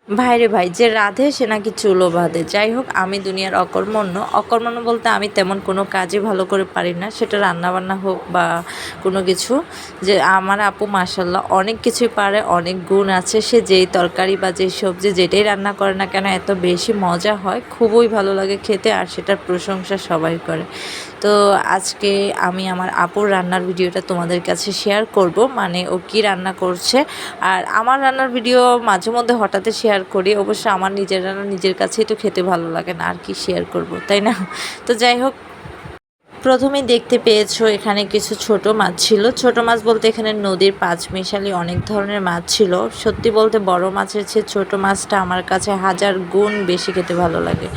ভাইরে ভাই, যে রাঁধে সে নাকি চুলো বাঁধে। যাই হোক, আমি দুনিয়ার অকর্মণ্য বলতে আমি তেমন কোনো কাজই ভালো করে পারি না, সেটা রান্নাবান্না হোক বা কোনো কিছু। যে আমার আপু মাশাল্লাহ অনেক কিছুই পারে, অনেক গুণ আছে। সে যেই তরকারি বা যেই সবজি যেটাই রান্না করে না কেন এত বেশি মজা হয়, খুবই ভালো লাগে খেতে, আর সেটার প্রশংসা সবাই করে। তো আজকে আমি আমার আপুর রান্নার ভিডিওটা তোমাদের কাছে শেয়ার করব, মানে ও কি রান্না করছে। আর আমার রান্নার ভিডিও মাঝে মধ্যে হঠাৎ শেয়ার করি, অবশ্য আমার নিজের রান্না নিজের কাছেই তো খেতে ভালো লাগে না, আর কি শেয়ার করব, তাই না? তো যাই হোক, প্রথমেই দেখতে পেয়েছো এখানে কিছু ছোট মাছ ছিল। ছোট মাছ বলতে এখানে নদীর পাঁচমিশালি অনেক ধরনের মাছ ছিল। সত্যি বলতে বড় মাছের চেয়ে ছোট মাছটা আমার কাছে হাজার গুণ বেশি খেতে ভালো লাগে।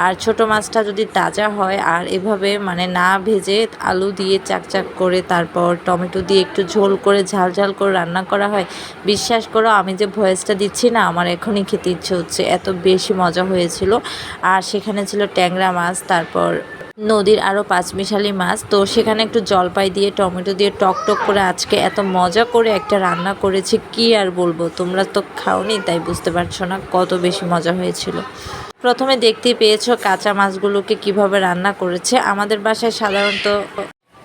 আর ছোট মাছটা যদি তাজা হয় আর এভাবে মানে না ভেজে আলু দিয়ে চাকচাক করে তারপর টমেটো দিয়ে একটু ঝোল করে ঝাল ঝাল করে রান্না করা হয়, বিশ্বাস করো আমি যে ভয়েসটা দিচ্ছি না, আমার এখনই খেতে ইচ্ছে হচ্ছে, এত বেশি মজা হয়েছিল। আর সেখানে ছিল ট্যাংরা মাছ, তারপর নদীর আরও পাঁচমিশালি মাছ। তো সেখানে একটু জলপাই দিয়ে টমেটো দিয়ে টক টক করে আজকে এত মজা করে একটা রান্না করেছি, কি আর বলবো। তোমরা তো খাওনি তাই বুঝতে পারছো না কত বেশি মজা হয়েছিল। প্রথমে দেখতেই পেয়েছো কাঁচা মাছগুলোকে কিভাবে রান্না করেছে। আমাদের বাসায় সাধারণত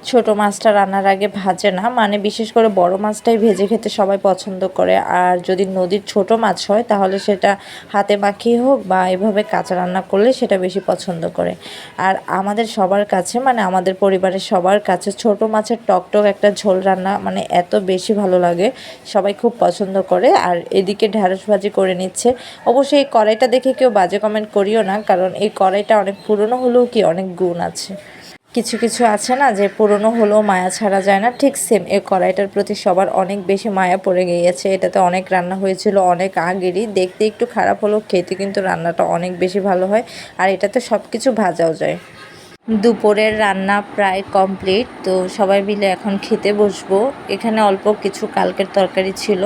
ছোট মাছটা রান্নার আগে ভাজে না, মানে বিশেষ করে বড় মাছটাই ভেজে খেতে সবাই পছন্দ করে। আর যদি নদীর ছোট মাছ হয় তাহলে সেটা হাতে মাখিয়ে হোক বা এভাবে কাঁচা রান্না করলে সেটা বেশি পছন্দ করে। আর আমাদের সবার কাছে, মানে আমাদের পরিবারের সবার কাছে ছোট মাছের টকটক একটা ঝোল রান্না মানে এত বেশি ভালো লাগে, সবাই খুব পছন্দ করে। আর এদিকে ঢ্যাঁড়স ভাজি করে নিচ্ছে। অবশ্যই এই কড়াইটা দেখে কেউ বাজে কমেন্ট করিও না, কারণ এই কড়াইটা অনেক পুরনো হলেও কি অনেক গুণ আছে। কিছু কিছু আছে না যে পুরনো হলেও মায়া ছাড়া যায় না, ঠিক সেম এই কড়াইটার প্রতি সবার অনেক বেশি মায়া পড়ে গিয়েছে। এটাতে অনেক রান্না হয়েছিল অনেক আগেরই, দেখতে একটু খারাপ হলেও খেতে কিন্তু রান্নাটা অনেক বেশি ভালো হয়। আর এটাতে সব কিছু ভাজাও যায়। দুপুরের রান্না প্রায় কমপ্লিট, তো সবাই মিলে এখন খেতে বসবো। এখানে অল্প কিছু কালকের তরকারি ছিল,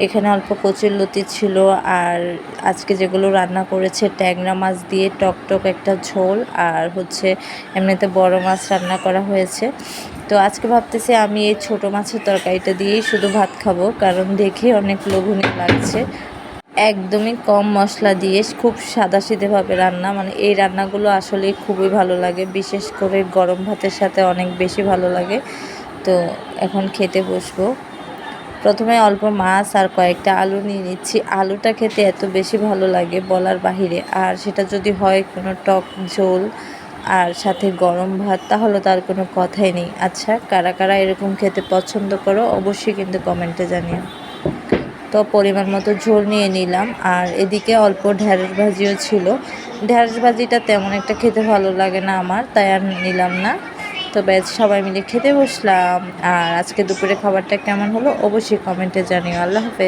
এখানে অল্প কচুরলতি ছিল, আর আজকে যেগুলো রান্না করেছে ট্যাংরা মাছ দিয়ে টকটক একটা ঝোল, আর হচ্ছে এমনিতে বড় মাছ রান্না করা হয়েছে। তো আজকে ভাবতেছি আমি এই ছোট মাছের তরকারিটা দিয়েই শুধু ভাত খাবো, কারণ দেখে অনেক লোভনীয় লাগছে। একদমই কম মশলা দিয়ে খুব সাদাসিধেভাবে রান্না, মানে এই রান্নাগুলো আসলে খুবই ভালো লাগে, বিশেষ করে গরম ভাতের সাথে অনেক বেশি ভালো লাগে। তো এখন খেতে বসবো। প্রথমে অল্প মাছ আর কয়েকটা আলু নিয়ে নিচ্ছি। আলুটা খেতে এত বেশি ভালো লাগে বলার বাহিরে, আর সেটা যদি হয় কোনো টক ঝোল আর সাথে গরম ভাত, তাহলে তার কোনো কথাই নেই। আচ্ছা, কারা কারা এরকম খেতে পছন্দ করো অবশ্যই কিন্তু কমেন্টে জানিও। তো পরিমাণ মতো ঝোল নিয়ে নিলাম, আর এদিকে অল্প ঢ্যাঁড়স ভাজিও ছিল। ঢ্যাঁড়স ভাজিটা তেমন একটা খেতে ভালো লাগে না আমার, তাই আর নিলাম না। তো ব্যাস সবাই মিলে খেতে বসলাম। আর আজকে দুপুরে খাবারটা কেমন হলো অবশ্যই কমেন্টে জানিও। আল্লাহ হাফেজ।